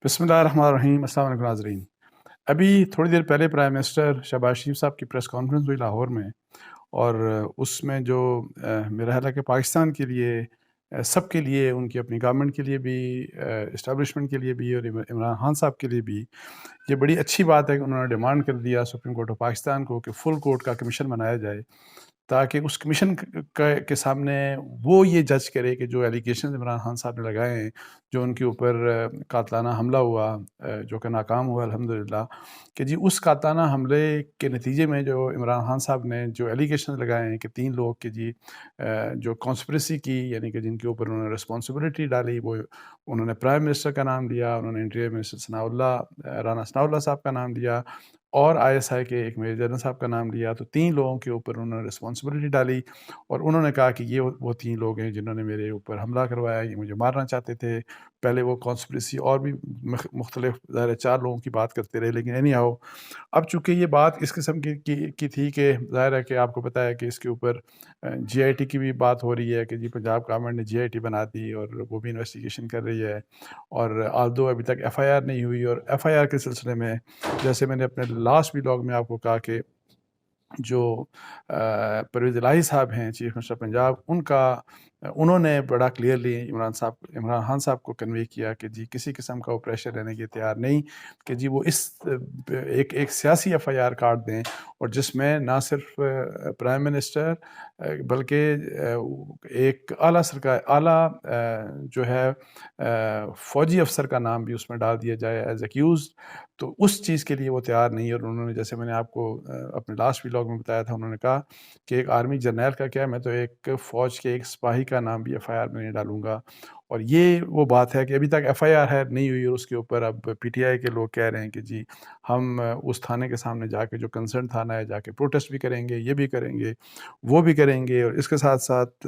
بسم اللہ الرحمن الرحیم۔ السلام علیکم ناظرین۔ ابھی تھوڑی دیر پہلے پرائم منسٹر شہباز شریف صاحب کی پریس کانفرنس ہوئی لاہور میں، اور اس میں جو میرا خیال ہے کہ پاکستان کے لیے سب کے لیے، ان کی اپنی گورنمنٹ کے لیے بھی، اسٹیبلشمنٹ کے لیے بھی، اور عمران خان صاحب کے لیے بھی یہ بڑی اچھی بات ہے کہ انہوں نے ڈیمانڈ کر دیا سپریم کورٹ آف پاکستان کو کہ فل کورٹ کا کمیشن بنایا جائے، تاکہ اس کمیشن کے سامنے وہ یہ جج کرے کہ جو ایلیگیشنز عمران خان صاحب نے لگائے ہیں، جو ان کے اوپر قاتلانہ حملہ ہوا جو کہ ناکام ہوا الحمدللہ، کہ جی اس قاتلانہ حملے کے نتیجے میں جو عمران خان صاحب نے جو ایلیگیشنز لگائے ہیں کہ 3 لوگ کہ جی جو کانسپریسی کی، یعنی کہ جن کے اوپر انہوں نے رسپانسبلٹی ڈالی، وہ انہوں نے پرائم منسٹر کا نام لیا، انہوں نے انٹیریئر منسٹر رانا ثناء اللہ صاحب کا نام لیا، اور ISI کے ایک میجر جنرل صاحب کا نام لیا، تو 3 لوگوں کے اوپر انہوں نے رسپانسبلٹی ڈالی، اور انہوں نے کہا کہ یہ وہ 3 لوگ ہیں جنہوں نے میرے اوپر حملہ کروایا، یہ مجھے مارنا چاہتے تھے۔ پہلے وہ کانسپریسی اور بھی مختلف ظاہر 4 لوگوں کی بات کرتے رہے، لیکن اینی ہاؤ اب چونکہ یہ بات اس قسم کی تھی کہ ظاہر ہے کہ آپ کو پتہ ہے کہ اس کے اوپر GIT کی بھی بات ہو رہی ہے کہ جی پنجاب گورنمنٹ نے GIT بنا دی اور وہ بھی انویسٹیگیشن کر رہی ہے، اور آلدو ابھی تک FIR نہیں ہوئی، اور FIR کے سلسلے میں جیسے میں نے اپنے لاسٹ ویلاگ میں آپ کو کہا کہ جو پرویز الہی صاحب ہیں چیف منسٹر پنجاب، انہوں نے بڑا کلیئرلی عمران خان صاحب کو کنوے کیا کہ جی کسی قسم کا وہ پریشر لینے کے تیار نہیں، کہ جی وہ اس ایک سیاسی FIR کاٹ دیں، اور جس میں نہ صرف پرائم منسٹر بلکہ ایک اعلیٰ جو ہے فوجی افسر کا نام بھی اس میں ڈال دیا جائے ایز ایکیوزڈ، تو اس چیز کے لیے وہ تیار نہیں، اور انہوں نے جیسے میں نے آپ کو اپنے لاسٹ ویلاگ میں بتایا تھا، انہوں نے کہا کہ ایک آرمی جرنیل کا کیا، میں تو ایک فوج کے ایک سپاہی کا نام بھی FIR میں نہیں ڈالوں گا، اور یہ وہ بات ہے کہ ابھی تک FIR ہے نہیں ہوئی، اور اس کے اوپر اب PTI کے لوگ کہہ رہے ہیں کہ جی ہم اس تھانے کے سامنے جا کے، جو کنسرن تھانہ ہے، جا کے پروٹیسٹ بھی کریں گے، یہ بھی کریں گے، وہ بھی کریں گے، اور اس کے ساتھ ساتھ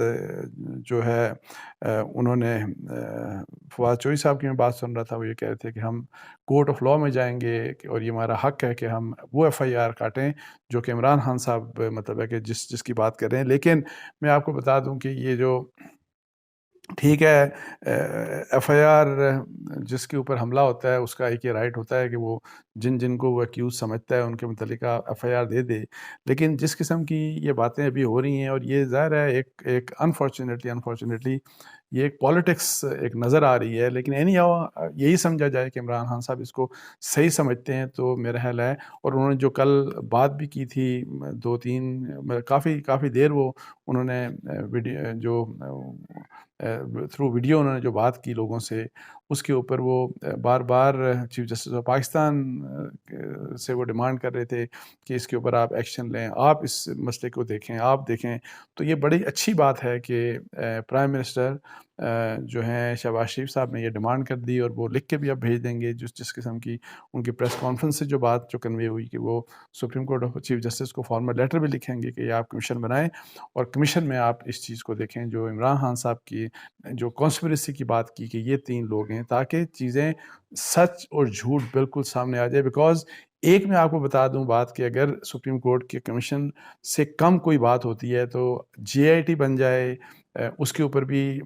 جو ہے انہوں نے فواد چوہدری صاحب کی میں بات سن رہا تھا، وہ یہ کہہ رہے تھے کہ ہم کورٹ آف لاء میں جائیں گے، اور یہ ہمارا حق ہے کہ ہم وہ FIR کاٹیں جو کہ عمران خان صاحب مطلب ہے کہ جس کی بات کر رہے ہیں۔ لیکن میں آپ کو بتا دوں کہ یہ جو ٹھیک ہے FIR جس کے اوپر حملہ ہوتا ہے اس کا ایک یہ رائٹ ہوتا ہے کہ وہ جن کو وہ ایکیوز سمجھتا ہے ان کے متعلق FIR دے دے، لیکن جس قسم کی یہ باتیں ابھی ہو رہی ہیں، اور یہ ظاہر ہے ایک انفارچونیٹلی یہ ایک پالیٹکس ایک نظر آ رہی ہے، لیکن اینی ہاؤ یہی سمجھا جائے کہ عمران خان صاحب اس کو صحیح سمجھتے ہیں، تو میرا خیال ہے، اور انہوں نے جو کل بات بھی کی تھی 2-3 کافی دیر وہ انہوں نے جو تھرو ویڈیو انہوں نے جو بات کی لوگوں سے، اس کے اوپر وہ بار بار چیف جسٹس آف پاکستان سے وہ ڈیمانڈ کر رہے تھے کہ اس کے اوپر آپ ایکشن لیں، آپ اس مسئلے کو دیکھیں، آپ دیکھیں۔ تو یہ بڑی اچھی بات ہے کہ پرائم منسٹر جو ہیں شہباز شریف صاحب نے یہ ڈیمانڈ کر دی، اور وہ لکھ کے بھی اب بھیج دیں گے جس قسم کی ان کی پریس کانفرنس سے جو بات جو کنوے ہوئی کہ وہ supreme court of chief justice کو فارمل لیٹر بھی لکھیں گے کہ یہ آپ کمیشن بنائیں، اور کمیشن میں آپ اس چیز کو دیکھیں جو عمران خان صاحب کی جو کانسپریسی کی بات کی کہ یہ 3 لوگ ہیں، تاکہ چیزیں سچ اور جھوٹ بالکل سامنے آ جائے۔ بیکاز ایک میں آپ کو بتا دوں بات کہ اگر سپریم کورٹ کے کمیشن سے کم کوئی بات ہوتی ہے تو GIT بن جائے، اس کے اوپر بھی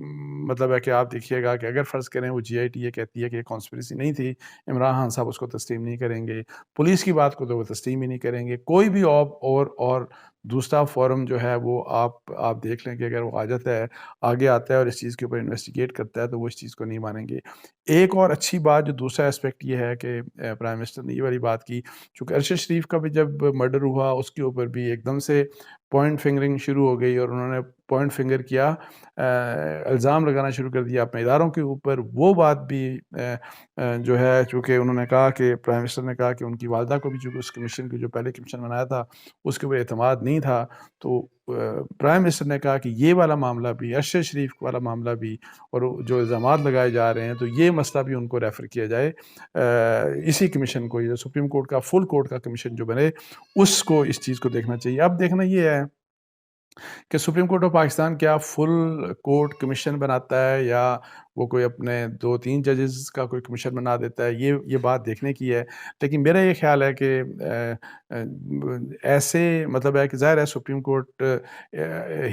مطلب ہے کہ آپ دیکھیے گا کہ اگر فرض کریں وہ GIT یہ کہتی ہے کہ یہ کانسپریسی نہیں تھی، عمران خان صاحب اس کو تسلیم نہیں کریں گے، پولیس کی بات کو تو وہ تسلیم ہی نہیں کریں گے، کوئی بھی اور دوسرا فورم جو ہے وہ آپ دیکھ لیں کہ اگر وہ آگے آتا ہے اور اس چیز کے اوپر انویسٹیگیٹ کرتا ہے تو وہ اس چیز کو نہیں مانیں گے۔ ایک اور اچھی بات جو دوسرا اسپیکٹ یہ ہے کہ پرائم منسٹر نے یہ والی بات کی، چونکہ ارشد شریف کا بھی جب مرڈر ہوا اس کے اوپر بھی ایک دم سے پوائنٹ فنگرنگ شروع ہو گئی، اور انہوں نے پوائنٹ فنگر کیا، الزام لگانا شروع کر دیا اپنے اداروں کے اوپر۔ وہ بات بھی جو ہے چونکہ انہوں نے کہا کہ پرائم منسٹر نے کہا کہ ان کی والدہ کو بھی چونکہ اس کمیشن کی جو پہلے کمیشن بنایا تھا اس کے اوپر اعتماد نہیں تھا، تو پرائم منسٹر نے کہا کہ یہ والا معاملہ بھی، ارشد شریف والا معاملہ بھی، اور جو الزامات لگائے جا رہے ہیں تو یہ مسئلہ بھی ان کو ریفر کیا جائے اسی کمیشن کو، یہ سپریم کورٹ کا فل کورٹ کا کمیشن جو بنے اس کو اس چیز کو دیکھنا چاہیے۔ اب دیکھنا یہ ہے کہ سپریم کورٹ آف پاکستان کیا فل کورٹ کمیشن بناتا ہے یا وہ کوئی اپنے 2-3 ججز کا کوئی کمیشن بنا دیتا ہے، یہ بات دیکھنے کی ہے۔ لیکن میرا یہ خیال ہے کہ ایسے مطلب ہے کہ ظاہر ہے سپریم کورٹ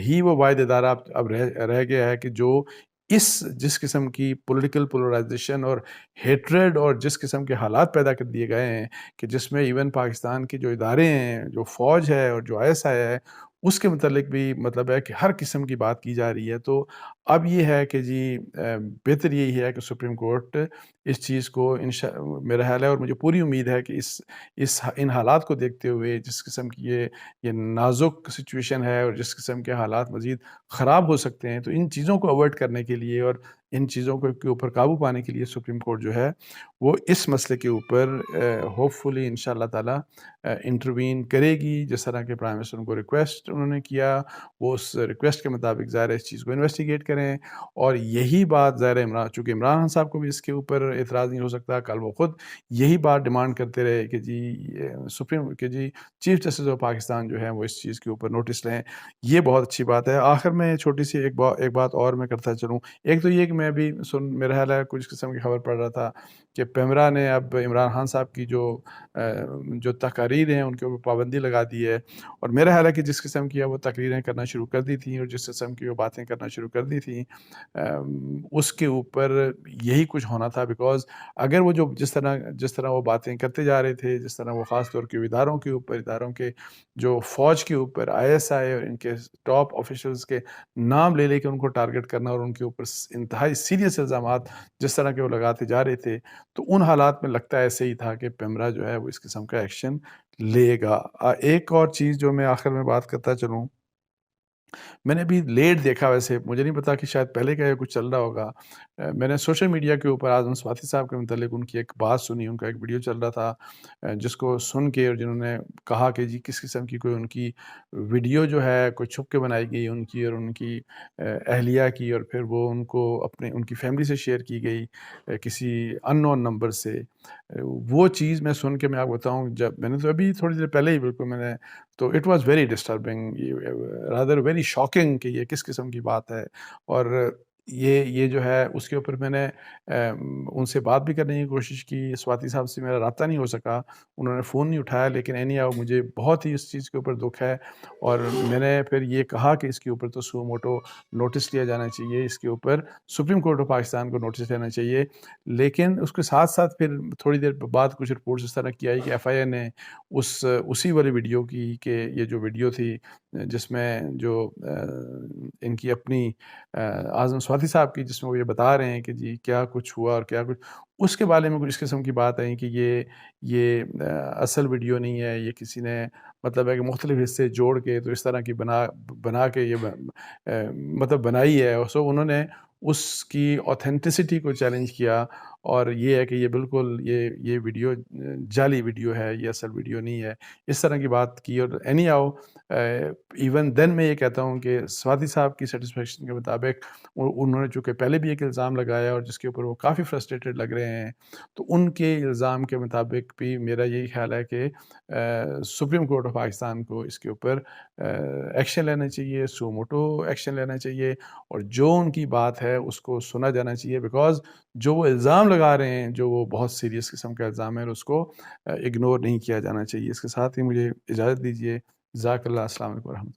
ہی وہ واحد ادارہ اب رہ گیا ہے کہ جو جس قسم کی پولیٹیکل پولرائزیشن اور ہیٹریڈ اور جس قسم کے حالات پیدا کر دیے گئے ہیں کہ جس میں ایون پاکستان کے جو ادارے ہیں، جو فوج ہے اور جو ISI ہے، اس کے متعلق بھی مطلب ہے کہ ہر قسم کی بات کی جا رہی ہے۔ تو اب یہ ہے کہ جی بہتر یہی ہے کہ سپریم کورٹ اس چیز کو میرا خیال ہے اور مجھے پوری امید ہے کہ ان حالات کو دیکھتے ہوئے، جس قسم کی یہ نازک سچویشن ہے اور جس قسم کے حالات مزید خراب ہو سکتے ہیں، تو ان چیزوں کو اوائڈ کرنے کے لیے اور ان چیزوں کے اوپر قابو پانے کے لیے سپریم کورٹ جو ہے وہ اس مسئلے کے اوپر ہوپ فلی انشاءاللہ تعالی انٹروین کرے گی، جس طرح کے پرائم منسٹر کو ریکویسٹ انہوں نے کیا، وہ اس ریکویسٹ کے مطابق ظاہر اس چیز کو انویسٹیگیٹ کریں۔ اور یہی بات ظاہر چونکہ عمران خان صاحب کو بھی اس کے اوپر اعتراض نہیں ہو سکتا، کل وہ خود یہی بات ڈیمانڈ کرتے رہے کہ جی چیف جسٹس آف پاکستان جو ہے وہ اس چیز کے اوپر نوٹس لیں۔ یہ بہت اچھی بات ہے۔ آخر میں چھوٹی سی ایک بات اور میں کرتا چلوں، ایک تو یہ کہ میں بھی میرا خیال ہے کچھ قسم کی خبر پڑھ رہا تھا کہ پیمرا نے اب عمران خان صاحب کی جو تقاریر ہیں ان کے اوپر پابندی لگا دی ہے، اور میرا خیال ہے کہ جس قسم کی وہ تقریریں کرنا شروع کر دی تھیں اور جس قسم کی وہ باتیں کرنا شروع کر دی تھیں اس کے اوپر یہی کچھ ہونا تھا، بیکاز اگر وہ جس طرح وہ باتیں کرتے جا رہے تھے، جس طرح وہ خاص طور کے اداروں کے جو فوج کے اوپر ISI اور ان کے ٹاپ آفیشلز کے نام لے کے ان کو ٹارگٹ کرنا اور ان کے اوپر انتہائی سیریس الزامات جس طرح کے وہ لگاتے جا رہے تھے، تو ان حالات میں لگتا ایسے ہی تھا کہ پیمرا جو ہے وہ اس قسم کا ایکشن لے گا۔ ایک اور چیز جو میں آخر میں بات کرتا چلوں، میں نے ابھی لیٹ دیکھا، ویسے مجھے نہیں پتا کہ شاید پہلے کا کچھ چل رہا ہوگا، میں نے سوشل میڈیا کے اوپر اعظم سواتی صاحب کے متعلق ان کی ایک بات سنی، ان کا ایک ویڈیو چل رہا تھا جس کو سن کے اور جنہوں نے کہا کہ جی کس قسم کی کوئی ان کی ویڈیو جو ہے کوئی چھپ کے بنائی گئی ان کی اور ان کی اہلیہ کی، اور پھر وہ ان کو ان کی فیملی سے شیئر کی گئی کسی ان نون نمبر سے۔ وہ چیز میں سن کے میں آپ بتاؤں، جب میں نے تو ابھی تھوڑی دیر پہلے ہی بالکل میں نے تو it was very disturbing, rather very shocking کہ یہ کس قسم کی بات ہے۔ اور یہ جو ہے اس کے اوپر میں نے ان سے بات بھی کرنے کی کوشش کی، سواتی صاحب سے میرا رابطہ نہیں ہو سکا، انہوں نے فون نہیں اٹھایا، لیکن مجھے بہت ہی اس چیز کے اوپر دکھ ہے، اور میں نے پھر یہ کہا کہ اس کے اوپر تو سو موٹو نوٹس لیا جانا چاہیے، اس کے اوپر سپریم کورٹ آف پاکستان کو نوٹس لینا چاہیے۔ لیکن اس کے ساتھ ساتھ پھر تھوڑی دیر بعد کچھ رپورٹس اس طرح کی آئی کہ FIA نے اسی والی ویڈیو کی، کہ یہ جو ویڈیو تھی جس میں جو ان کی اپنی اعظم سواتی صاحب کی، جس میں وہ یہ بتا رہے ہیں کہ جی کیا کچھ ہوا اور کیا کچھ، اس کے بارے میں کچھ اس قسم کی بات آئی کہ یہ اصل ویڈیو نہیں ہے، یہ کسی نے مطلب ہے کہ مختلف حصے جوڑ کے تو اس طرح کی بنا کے یہ مطلب بنائی ہے۔ سو انہوں نے اس کی آتھینٹسٹی کو چیلنج کیا، اور یہ ہے کہ یہ بالکل یہ ویڈیو جعلی ویڈیو ہے، یہ اصل ویڈیو نہیں ہے، اس طرح کی بات کی۔ اور ایون دین میں یہ کہتا ہوں کہ سواتی صاحب کی سیٹسفیکشن کے مطابق انہوں نے چونکہ پہلے بھی ایک الزام لگایا اور جس کے اوپر وہ کافی فرسٹریٹڈ لگ رہے ہیں، تو ان کے الزام کے مطابق بھی میرا یہی خیال ہے کہ سپریم کورٹ آف پاکستان کو اس کے اوپر ایکشن لینا چاہیے، سو موٹو ایکشن لینا چاہیے، اور جو ان کی بات ہے اس کو سنا جانا چاہیے، بیکاز جو وہ الزام لگا رہے ہیں، جو وہ بہت سیریس قسم کا الزام ہے، اس کو اگنور نہیں کیا جانا چاہیے۔ اس کے ساتھ ہی مجھے اجازت دیجیے، جزاک اللہ، السلام علیکم ورحمۃ اللہ۔